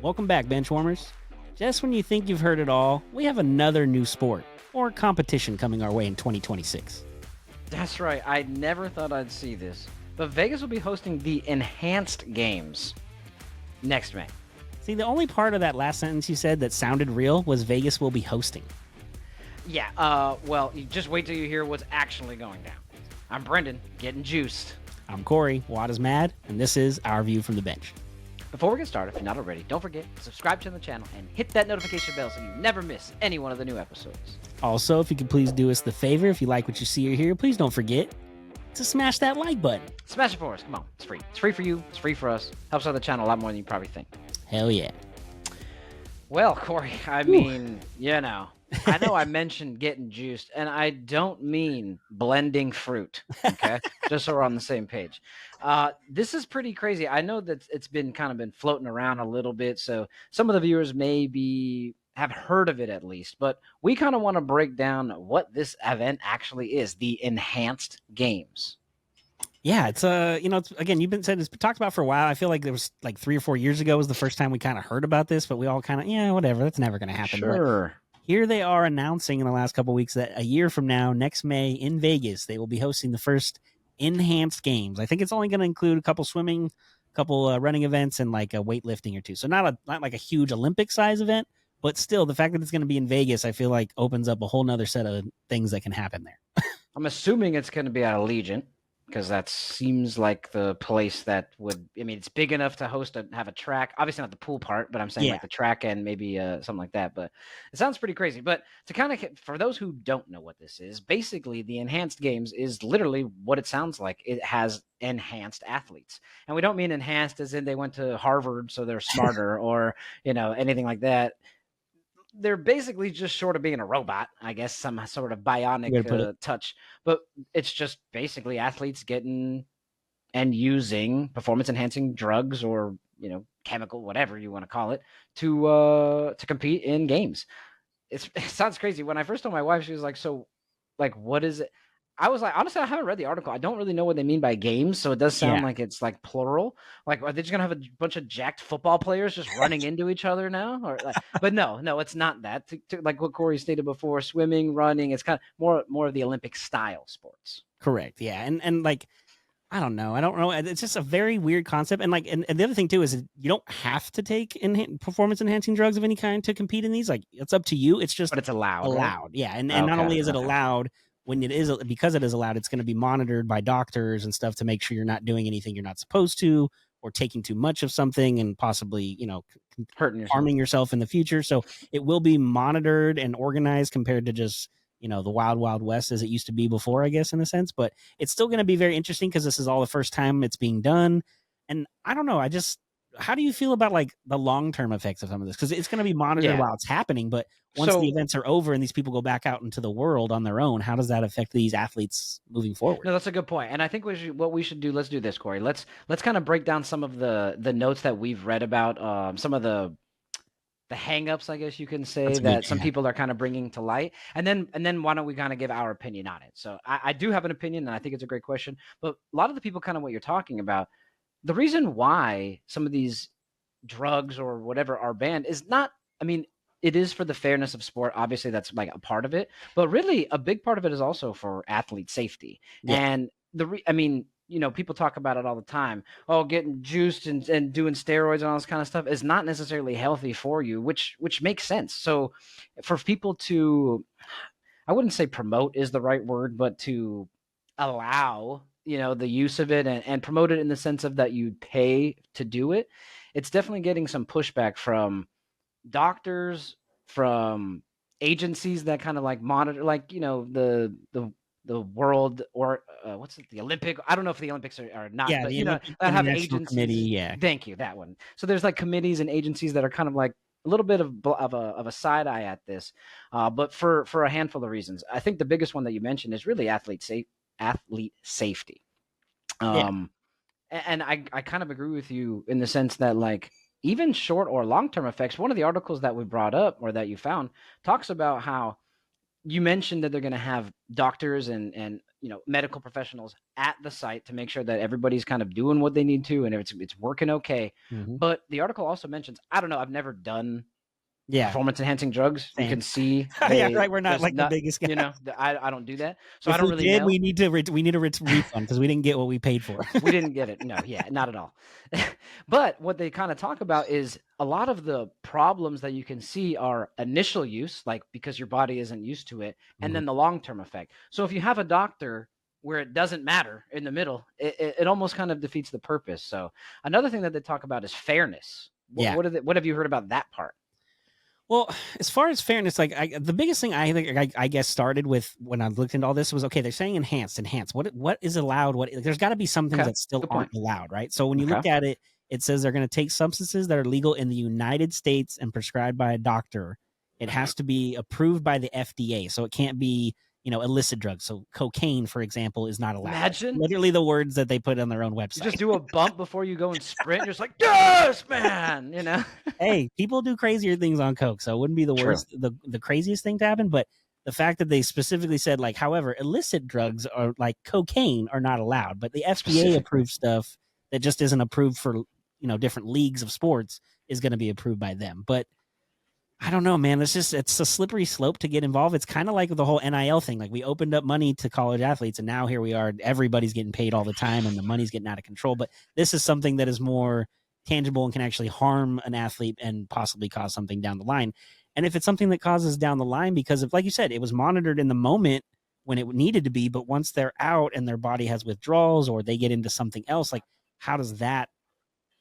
Welcome back, Benchwarmers. Just when you think you've heard it all, we have another new sport or competition coming our way in 2026. That's right. I never thought I'd see this. But Vegas will be hosting the Enhanced Games next May. See, the only part of that last sentence you said that sounded real was Vegas will be hosting. Yeah, well, you just wait till you hear what's actually going down. I'm Brendan, getting juiced. I'm Corey, Wada's mad, and this is Our View from the Bench. Before we get started, if you're not already, don't forget to subscribe to the channel and hit that notification bell so you never miss any one of the new episodes. Also, if you could please do us the favor, if you like what you see or hear, please don't forget to smash that like button. Smash it for us. Come on, it's free. It's free for you. It's free for us. Helps out the channel a lot more than you probably think. Hell yeah. Well, Corey, I mean, I know I mentioned getting juiced, and I don't mean blending fruit, okay? Just so we're on the same page. This is pretty crazy. I know that it's been floating around a little bit, so some of the viewers maybe have heard of it at least, but we kind of want to break down what this event actually is, the Enhanced Games. Yeah, it's it's, again, you've been said it's been talked about for a while. I feel like there was like 3 or 4 years ago was the first time we kind of heard about this, but we all kind of whatever, that's never going to happen. Sure. But here they are announcing in the last couple of weeks that a year from now, next May in Vegas, they will be hosting the first Enhanced Games. I think it's only going to include a couple swimming, a couple running events, and like a weightlifting or two. So not like a huge Olympic size event, but still the fact that it's going to be in Vegas, I feel like opens up a whole nother set of things that can happen there. I'm assuming it's going to be at Allegiant, because that seems like the place that would, I mean, it's big enough to have a track. Obviously not the pool part, but I'm saying like the track and maybe something like that. But it sounds pretty crazy. But to kind of, for those who don't know what this is, basically the Enhanced Games is literally what it sounds like. It has enhanced athletes. And we don't mean enhanced as in they went to Harvard so they're smarter or, anything like that. They're basically just short of being a robot, I guess, some sort of bionic touch. But it's just basically athletes getting and using performance-enhancing drugs or, chemical, whatever you want to call it, to compete in games. It sounds crazy. When I first told my wife, she was like, so, like, what is it? I was like, honestly, I haven't read the article. I don't really know what they mean by games, so it does sound like it's like plural. Like, are they just gonna have a bunch of jacked football players just running into each other now? Or but no, it's not that. Like what Corey stated before, swimming, running, it's kind of more of the Olympic style sports. Correct. Yeah, and like I don't know. It's just a very weird concept. And and the other thing too is you don't have to take performance enhancing drugs of any kind to compete in these. Like it's up to you. It's just but it's allowed. Allowed. Right? Yeah, and not only is it allowed. When it is, because it is allowed, it's going to be monitored by doctors and stuff to make sure you're not doing anything you're not supposed to, or taking too much of something and possibly, harming yourself in the future. So it will be monitored and organized compared to just, the wild, wild west as it used to be before, I guess, in a sense. But it's still going to be very interesting because this is all the first time it's being done. And I don't know. How do you feel about like the long-term effects of some of this? Because it's going to be monitored while it's happening, but once the events are over and these people go back out into the world on their own, how does that affect these athletes moving forward? No, that's a good point. And I think what we should do, let's do this, Corey. Let's kind of break down some of the notes that we've read about some of the hang-ups, I guess you can say, that some people are kind of bringing to light. And then why don't we kind of give our opinion on it? So I do have an opinion, and I think it's a great question. But a lot of the people kind of what you're talking about, the reason why some of these drugs or whatever are banned is not, I mean, it is for the fairness of sport. Obviously, that's like a part of it. But really, a big part of it is also for athlete safety. Yeah. And people talk about it all the time. Oh, getting juiced and doing steroids and all this kind of stuff is not necessarily healthy for you, which makes sense. So for people to, I wouldn't say promote is the right word, but to allow the use of it and promote it in the sense of that you pay to do it, it's definitely getting some pushback from doctors, from agencies that kind of like monitor, like, the world or what's it, the Olympic, I don't know if the Olympics are not, but that have agencies. Committee, yeah. Thank you, that one. So there's like committees and agencies that are kind of like a little bit of a side eye at this, but for a handful of reasons. I think the biggest one that you mentioned is really athlete safety. And I kind of agree with you in the sense that like even short or long-term effects, one of the articles that we brought up or that you found talks about how you mentioned that they're going to have doctors and medical professionals at the site to make sure that everybody's kind of doing what they need to and it's working okay. Mhm. But the article also mentions, I don't know, I've never done Yeah. performance enhancing drugs. You Same. can see Yeah, right. We're not there's like the biggest guy. I don't do that, so I If don't we really did, know. we need a refund because we didn't get what we paid for. We didn't get it. No, yeah, not at all. But what they kind of talk about is a lot of the problems that you can see are initial use, like because your body isn't used to it, and Mhm. then the long-term effect. So if you have a doctor where it doesn't matter in the middle, it almost kind of defeats the purpose. So another thing that they talk about is fairness. Yeah. What have you heard about that part? Well, as far as fairness, like the biggest thing I think I guess started with when I looked into all this was, okay, they're saying enhanced. What is allowed? There's got to be some things Okay, that still good aren't point. allowed, right? So when you Okay. look at it, it says they're going to take substances that are legal in the United States and prescribed by a doctor. It has to be approved by the FDA, so it can't be illicit drugs. So cocaine, for example, is not allowed. Imagine Literally the words that they put on their own website. you just do a bump before you go and sprint. You're just like, yes, man. Hey, people do crazier things on coke, so it wouldn't be the True. worst, the craziest thing to happen. But the fact that they specifically said, like, however, illicit drugs are like cocaine are not allowed, but the FDA approved stuff that just isn't approved for different leagues of sports is going to be approved by them. But I don't know, man. It's a slippery slope to get involved. It's kind of like the whole NIL thing. Like, we opened up money to college athletes, and now here we are. Everybody's getting paid all the time, and the money's getting out of control. But this is something that is more tangible and can actually harm an athlete and possibly cause something down the line. And if it's something that causes down the line because of, like you said, it was monitored in the moment when it needed to be, but once they're out and their body has withdrawals or they get into something else, like, how does that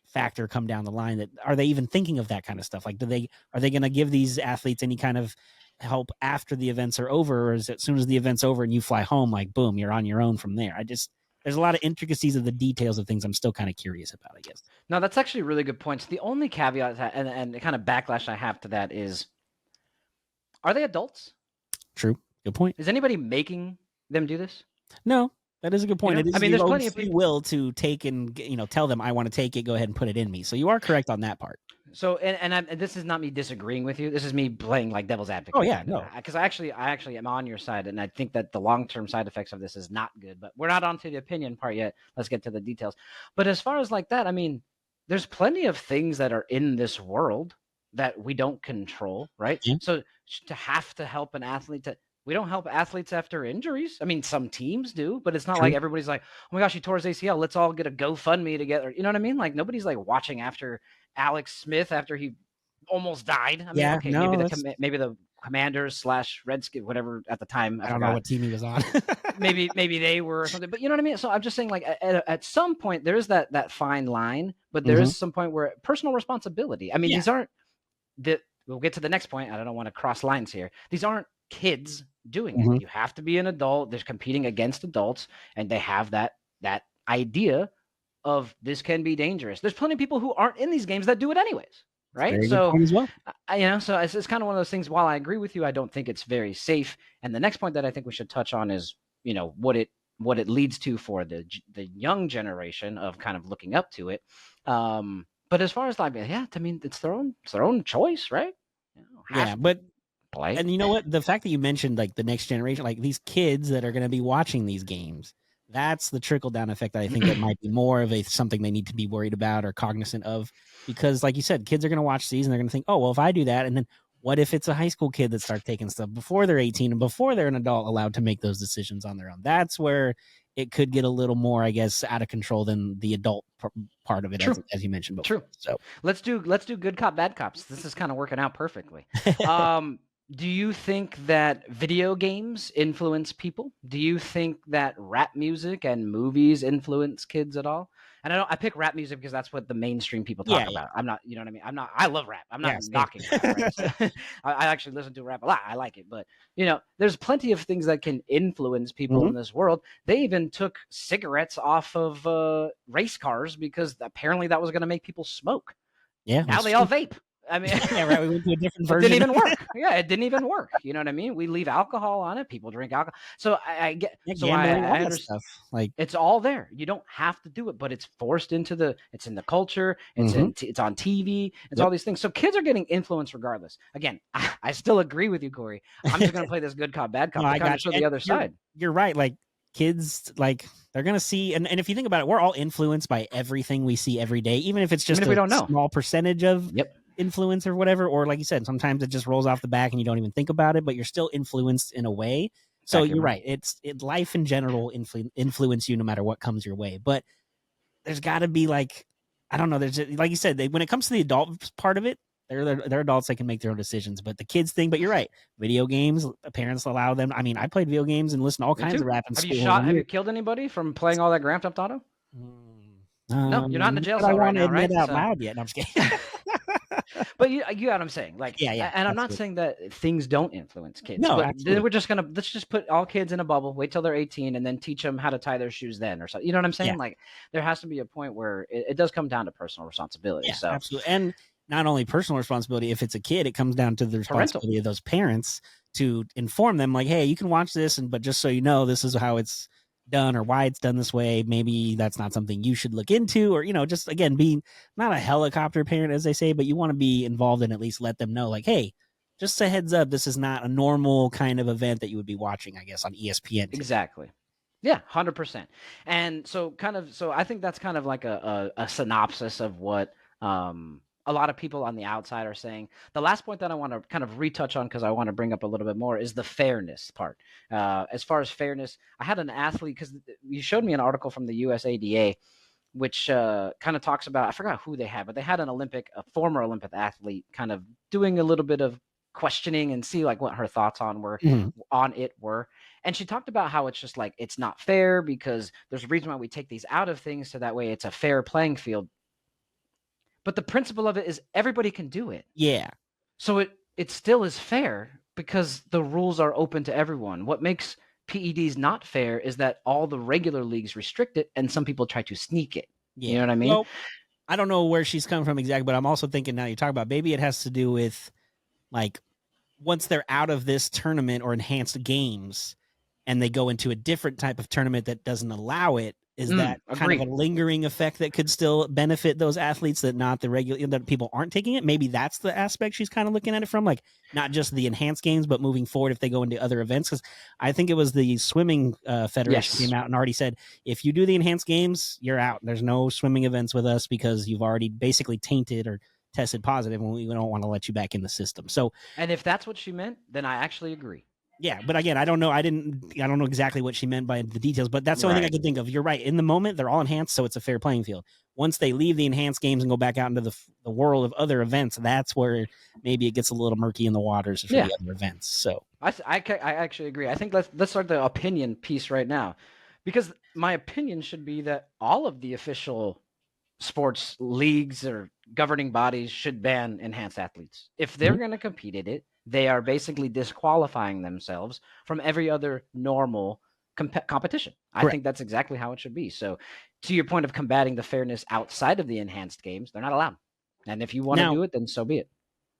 factor come down the line? That are they even thinking of that kind of stuff? Like, are they going to give these athletes any kind of help after the events are over, or is it as soon as the event's over and you fly home, like, boom, you're on your own from there? There's a lot of intricacies of the details of things I'm still kind of curious about, I guess. No, that's actually really good points. The only caveat and the kind of backlash I have to that is, are they adults? True. Good point. Is anybody making them do this? No, that is a good point. It is, I mean, there's plenty of free will to take and tell them, I want to take it, go ahead and put it in me. So you are correct on that part. So and this is not me disagreeing with you. This is me playing like devil's advocate. Oh yeah, no, because I actually am on your side, and I think that the long-term side effects of this is not good. But we're not onto the opinion part yet. Let's get to the details. But as far as like that, I mean, there's plenty of things that are in this world that we don't control, right? Yeah. So to have to help an athlete we don't help athletes after injuries. I mean, some teams do, but it's not True. like everybody's like, oh my gosh, he tore his ACL. Let's all get a GoFundMe together. You know what I mean? Like, nobody's like watching after Alex Smith after he almost died. I mean, yeah, okay, no, maybe the Commanders / Redskins, whatever at the time. I don't know what team he was on. maybe they were or something, but you know what I mean? So I'm just saying, like, at some point there is that fine line, but there is some point where personal responsibility. I mean, these aren't we'll get to the next point. I don't want to cross lines here. These aren't kids doing it. You have to be an adult. They're competing against adults, and they have that idea of this can be dangerous. There's plenty of people who aren't in these games that do it anyways, right? So as well. So it's kind of one of those things. While I agree with you, I don't think it's very safe. And the next point that I think we should touch on is what it leads to for the young generation of kind of looking up to it. But as far as like, I mean, it's their own choice, right? But play. And you know what? The fact that you mentioned like the next generation, like these kids that are going to be watching these games, that's the trickle down effect that I think that might be more of something they need to be worried about or cognizant of, because like you said, kids are going to watch these and they're going to think, oh, well, if I do that, and then what if it's a high school kid that starts taking stuff before they're 18 and before they're an adult allowed to make those decisions on their own? That's where it could get a little more, I guess, out of control than the adult part of it, as you mentioned before. True. So let's do good cop, bad cops. This is kind of working out perfectly. Do you think that video games influence people? Do you think that rap music and movies influence kids at all? And I pick rap music because that's what the mainstream people talk about. I'm not, you know what I mean? I love rap. I'm not knocking rap, right? So, I actually listen to rap a lot. I like it. But, there's plenty of things that can influence people in this world. They even took cigarettes off of race cars because apparently that was going to make people smoke. Yeah. Now they all vape. I mean, Yeah, right. We went to a different it version. didn't even work. Yeah, it didn't even work. You know what I mean? We leave alcohol on it. People drink alcohol. So I get. Yeah, So gambling, all I that understand. stuff. Like, It's all there. You don't have to do it, but it's forced into it's in the culture. mhm. It's on TV. It's Yep. all these things. So kids are getting influenced regardless. Again, I still agree with you, Corey. I'm just going to play this good cop, bad cop No, to I kind got of show you. the And other side. you're right. Like kids, like they're gonna see, and if you think about it, we're all influenced by everything we see every day, even if it's Even just if we a don't know. small percentage of Yep. influence or whatever. Or like you said, sometimes it just rolls off the back and you don't even think about it, but you're still influenced in a way. So Exactly you're right. right. Life in general influence you no matter what comes your way. But there's got to be like, I don't know. There's like you said, when it comes to the adult part of it, they're adults. They can make their own decisions. But the kids thing. But you're right. Video games, parents allow them. I mean, I played video games and listened to all Me kinds too. of rap in Have you school. shot? Have you killed anybody from playing all that Grand Theft Auto? No, you're not in a Not jail that I cell right want to now, admit right? out So. loud yet. No, I'm just kidding. But you get what I'm saying. Like, Yeah, and I'm not absolutely. saying that things don't influence kids, No, but absolutely. we're just let's just put all kids in a bubble, wait till they're 18, and then teach them how to tie their shoes then, or something. You know what I'm saying? Yeah, Like, there has to be a point where it does come down to personal responsibility. yeah, So absolutely. And not only personal responsibility, if it's a kid, it comes down to the parental, responsibility of those parents to inform them, like, hey, you can watch this, but just so you know, this is how it's done or why it's done this way. Maybe that's not something you should look into, or just again, being not a helicopter parent, as they say, but you want to be involved and at least let them know, like, hey, just a heads up, this is not a normal kind of event that you would be watching, I guess, on ESPN today. exactly. Yeah, 100%. And so I think that's kind of like a synopsis of what a lot of people on the outside are saying. The last point that I want to kind of retouch on, because I want to bring up a little bit more, is the fairness part. As far as fairness, I had an athlete, because you showed me an article from the USADA, which kind of talks about, I forgot who they had, but they had a former Olympic athlete kind of doing a little bit of questioning and see like what her thoughts on it were. And she talked about how it's just like, it's not fair because there's a reason why we take these out of things, so that way it's a fair playing field. But the principle of it is everybody can do it. Yeah. So it still is fair because the rules are open to everyone. What makes PEDs not fair is that all the regular leagues restrict it and some people try to sneak it. Yeah. You know what I mean? Well, I don't know where she's coming from exactly, but I'm also thinking now you talk about, maybe it has to do with like once they're out of this tournament or enhanced games and they go into a different type of tournament that doesn't allow it, is that kind of a Agreed. lingering effect that could still benefit those athletes that not the regular, that people aren't taking it? Maybe that's the aspect she's kind of looking at it from, like not just the enhanced games, but moving forward if they go into other events. Because I think it was the swimming federation Yes. came out and already said, if you do the enhanced games, you're out. There's no swimming events with us because you've already basically tainted or tested positive, and we don't want to let you back in the system. So, And if that's what she meant, then I actually agree. yeah, but again, I don't know. I don't know exactly what she meant by the details, but that's the only thing I Right. can think of. You're right. In the moment, they're all enhanced, so it's a fair playing field. Once they leave the enhanced games and go back out into the world of other events, that's where maybe it gets a little murky in the waters for Yeah. the other events. So I actually agree. I think let's start the opinion piece right now, because my opinion should be that all of the official sports leagues or governing bodies should ban enhanced athletes. If they're going to compete in it, they are basically disqualifying themselves from every other normal competition. I Correct. think that's exactly how it should be. So, to your point of combating the fairness outside of the enhanced games, they're not allowed. And if you want to Now- do it, then so be it.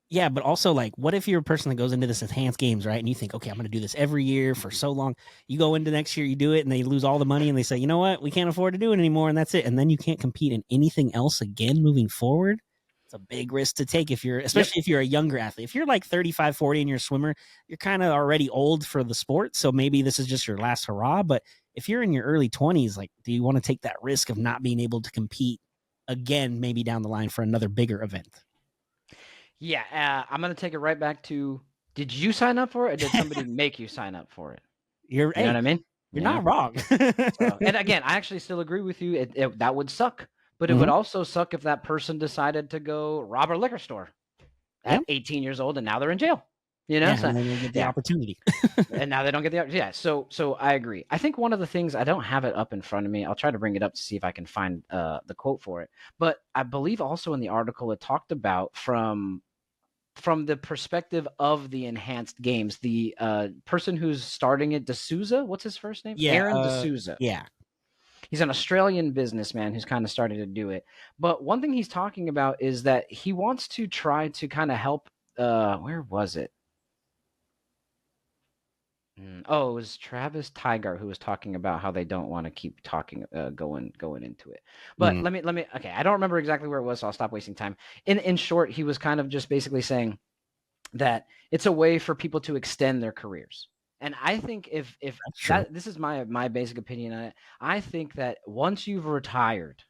yeah, but also like, what if you're a person that goes into this enhanced games, right? And you think, okay, I'm going to do this every year for so long. You go into next year, you do it, and they lose all the money, and they say, you know what, we can't afford to do it anymore, and that's it. And then you can't compete in anything else again moving forward. It's a big risk to take if you're, especially if you're a younger athlete. If you're like 35, 40 and you're a swimmer, you're kind of already old for the sport. So maybe this is just your last hurrah. But if you're in your early 20s, like, do you want to take that risk of not being able to compete again, maybe down the line for another bigger event? Yeah, I'm going to take it right back to, did you sign up for it, or did somebody make you sign up for it? You know what I mean? You're not wrong. And again, I actually still agree with you. That would suck. But it would also suck if that person decided to go rob a liquor store at 18 years old and now they're in jail. You know, and then you get the opportunity. and now they don't get the opportunity. Yeah. So I agree. I think one of the things, I don't have it up in front of me. I'll try to bring it up to see if I can find the quote for it. But I believe also in the article it talked about from the perspective of the enhanced games, the person who's starting it, D'Souza, what's his first name? Aaron D'Souza. Yeah. He's an Australian businessman who's kind of started to do it. But one thing he's talking about is that he wants to try to kind of help. Where was it? Oh, it was Travis Tiger who was talking about how they don't want to keep talking, going into it. But let me. Okay, I don't remember exactly where it was, so I'll stop wasting time. In short, he was kind of just basically saying that it's a way for people to extend their careers. And I think if that, this is my basic opinion on it. I think that once you've retired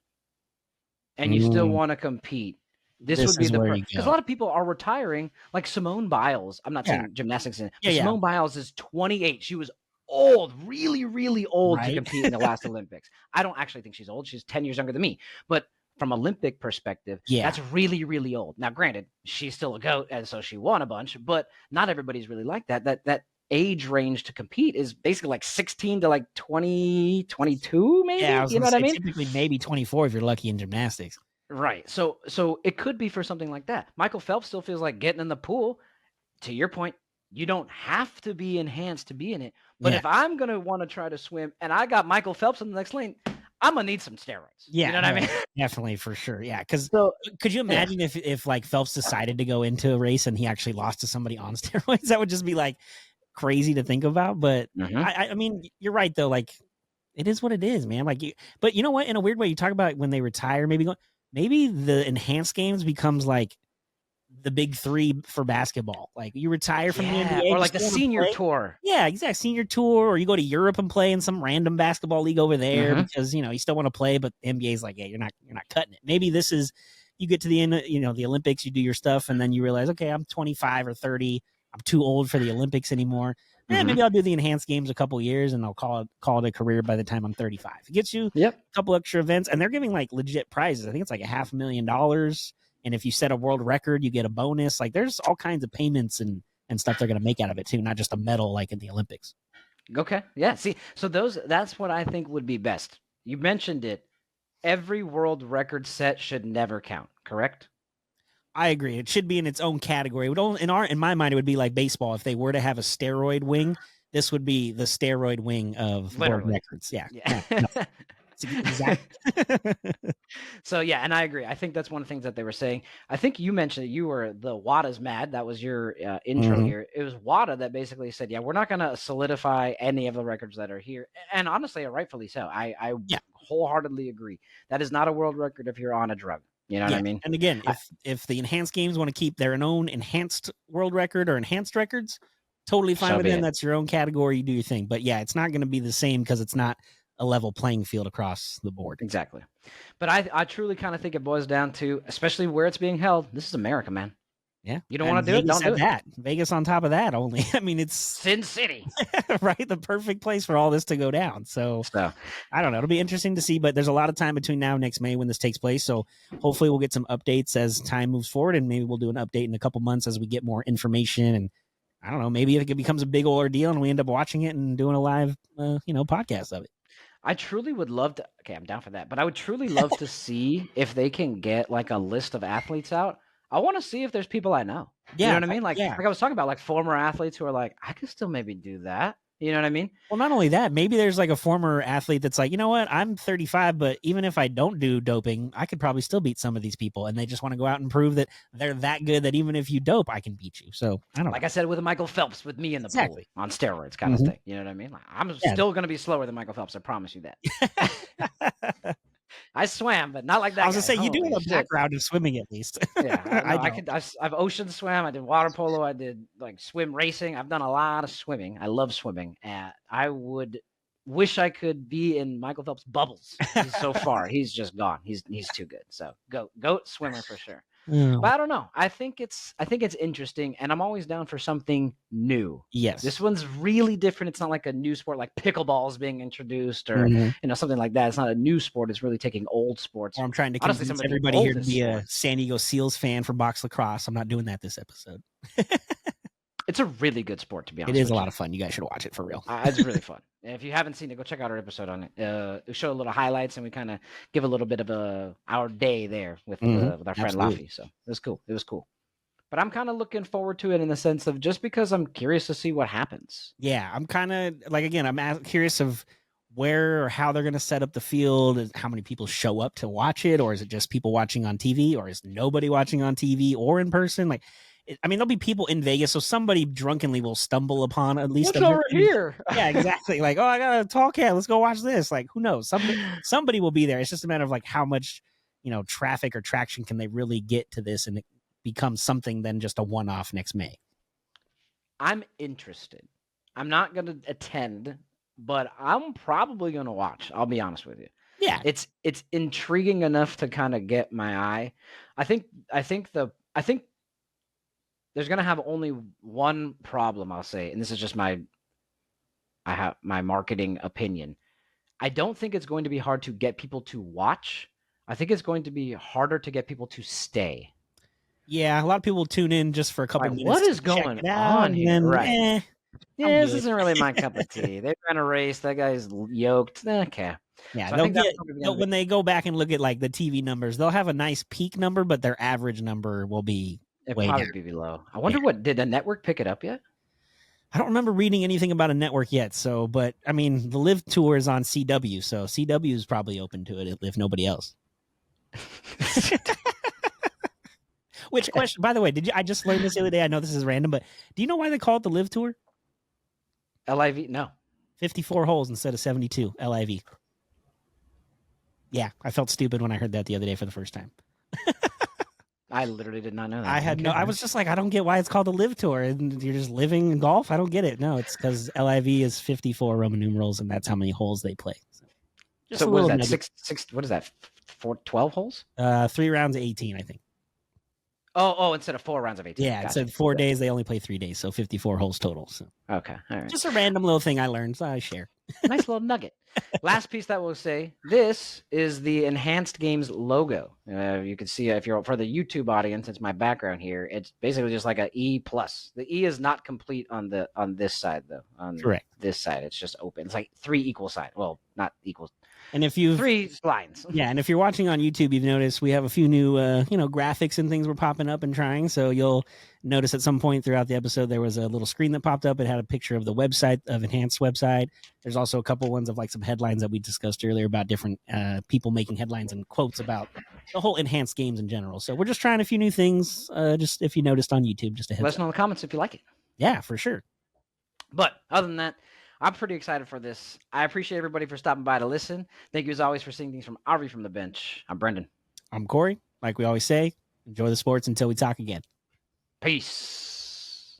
and you still want to compete, this would be the because a lot of people are retiring, like Simone Biles. I'm not saying gymnastics in it, but Simone Biles is 28. She was old, really, really old to compete in the last Olympics. I don't actually think she's old. She's 10 years younger than me. But from Olympic perspective, that's really, really old. Now, granted, she's still a GOAT, and so she won a bunch, but not everybody's really like that. That age range to compete is basically like 16 to like 20, 22, maybe. Yeah, you know what I mean? Typically, maybe 24 if you're lucky in gymnastics. Right. So it could be for something like that. Michael Phelps still feels like getting in the pool. To your point, you don't have to be enhanced to be in it. But if I'm going to want to try to swim and I got Michael Phelps in the next lane, I'm going to need some steroids. Yeah. You know what I mean? Definitely, for sure. Yeah. Because could you imagine if like Phelps decided to go into a race and he actually lost to somebody on steroids? That would just be like crazy to think about. But I mean, you're right, though. Like, it is what it is, man. Like, but you know what? In a weird way, you talk about when they retire, maybe the enhanced games becomes like the big three for basketball. Like, you retire from the NBA, or like the senior tour. Yeah, exactly. Senior tour, or you go to Europe and play in some random basketball league over there because you still want to play, but the NBA is like, yeah, you're not cutting it. Maybe this is, you get to the end, the Olympics, you do your stuff, and then you realize, okay, I'm 25 or 30, I'm too old for the Olympics anymore. Maybe I'll do the enhanced games a couple years and I'll call it a career by the time I'm 35. It gets you a couple extra events, and they're giving like legit prizes. I think it's like $500,000. And if you set a world record, you get a bonus. Like, there's all kinds of payments and stuff they're going to make out of it too, not just a medal like in the Olympics. Okay. Yeah. See, so that's what I think would be best. You mentioned it. Every world record set should never count, correct? I agree. It should be in its own category. It would only, in my mind, it would be like baseball. If they were to have a steroid wing, this would be the steroid wing of world records. Yeah. No. Exactly. So yeah, and I agree. I think that's one of the things that they were saying. I think you mentioned you were the WADA's mad. That was your intro here. It was WADA that basically said, yeah, we're not going to solidify any of the records that are here. And honestly, rightfully so. I wholeheartedly agree. That is not a world record if you're on a drug. You know what I mean? And again, if the enhanced games want to keep their own enhanced world record or enhanced records, totally fine with them. That's your own category. You do your thing. But yeah, it's not going to be the same because it's not a level playing field across the board. Exactly. But I truly kind of think it boils down to, especially where it's being held, this is America, man. Yeah. You don't want to do it, don't do it. Vegas on top of that only. I mean, it's Sin City. Right? The perfect place for all this to go down. So I don't know. It'll be interesting to see, but there's a lot of time between now and next May when this takes place. So hopefully we'll get some updates as time moves forward, and maybe we'll do an update in a couple months as we get more information. And I don't know, maybe if it becomes a big ordeal and we end up watching it and doing a live, podcast of it. I truly would love to. Okay, I'm down for that. But I would truly love to see if they can get like a list of athletes out. I want to see if there's people I know. Yeah, you know what I mean? Like I was talking about, like former athletes who are like, I could still maybe do that. You know what I mean? Well, not only that, maybe there's like a former athlete that's like, you know what, I'm 35, but even if I don't do doping, I could probably still beat some of these people. And they just want to go out and prove that they're that good that even if you dope, I can beat you. So I don't know. Like I said with Michael Phelps, with me in the pool on steroids kind of thing. You know what I mean? Like, I'm still going to be slower than Michael Phelps. I promise you that. I swam, but not like that. I was gonna say, you do have a background of swimming at least. I've ocean swam. I did water polo. I did like swim racing. I've done a lot of swimming. I love swimming. I would wish I could be in Michael Phelps' bubbles. He's so far. He's just gone. He's too good. So goat swimmer for sure. But I don't know. I think it's interesting, and I'm always down for something new. Yes. This one's really different. It's not like a new sport like pickleball is being introduced or something like that. It's not a new sport. It's really taking old sports. Or I'm trying to convince everybody here to be a San Diego Seals fan for box lacrosse. I'm not doing that this episode. It's a really good sport, to be honest. It is a lot of fun. You guys should watch it for real. It's really fun. If you haven't seen it, go check out our episode on it. We show a little highlights and we kind of give a little bit of our day there with our friend Laffy. So it was cool. It was cool. But I'm kind of looking forward to it in the sense of just because I'm curious to see what happens. Yeah, I'm kind of like, again, I'm curious of where or how they're going to set up the field, how many people show up to watch it, or is it just people watching on TV, or is nobody watching on TV or in person? Like, I mean, there'll be people in Vegas, so somebody drunkenly will stumble upon at least what's over here. Yeah, exactly. Like, oh, I got a tall cat. Let's go watch this. Like, who knows? Somebody will be there. It's just a matter of like how much, traffic or traction can they really get to this, and it becomes something than just a one-off next May. I'm interested. I'm not going to attend, but I'm probably going to watch. I'll be honest with you. Yeah, it's intriguing enough to kind of get my eye. I think there's going to have only one problem, I'll say, and this is just my marketing opinion. I don't think it's going to be hard to get people to watch. I think it's going to be harder to get people to stay. Yeah, a lot of people tune in just for a couple minutes. What is going on here? Right. Yeah, this isn't really my cup of tea. They ran a race. That guy's yoked. Okay. Yeah, so when they go back and look at like the TV numbers, they'll have a nice peak number, but their average number will be way down. Be below. I wonder what did the network pick it up yet? I don't remember reading anything about a network yet. So, but I mean, the Live Tour is on CW, so CW is probably open to it if nobody else. Which question, by the way, I just learned this the other day. I know this is random, but do you know why they call it the Live Tour? LIV? No. 54 holes instead of 72. LIV. Yeah, I felt stupid when I heard that the other day for the first time. I literally did not know that. I was just like, I don't get why it's called the Live Tour, and you're just living in golf. I don't get it. No, it's because LIV is 54 Roman numerals, and that's how many holes they play. So what is that? Six? What is that? 12 holes? 3 rounds of 18, I think. Oh, instead of 4 rounds of 18. Yeah, it said 4 days. They only play 3 days, so 54 holes total. So okay, all right. Just a random little thing I learned, so I share. Nice little nugget. Last piece that we'll say, this is the Enhanced Games logo. You can see if you're for the YouTube audience, it's my background here. It's basically just like an E+. The E is not complete on this side though. Correct. This side, it's just open. It's like 3 equal sides. Well, not equal. And if you 3 lines. Yeah, and if you're watching on YouTube, you've noticed we have a few new graphics and things we're popping up and trying. So you'll notice at some point throughout the episode there was a little screen that popped up. It had a picture of the website, of Enhanced website. There's also a couple ones of like some headlines that we discussed earlier about different people making headlines and quotes about the whole Enhanced Games in general. So we're just trying a few new things. Just if you noticed on YouTube, just a heads Let us know in the comments if you like it. Yeah, for sure. But other than that, I'm pretty excited for this. I appreciate everybody for stopping by to listen. Thank you as always for seeing things from Arvy from the bench. I'm Brendan. I'm Corey. Like we always say, enjoy the sports until we talk again. Peace.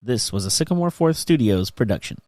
This was a Sycamore Fourth Studios production.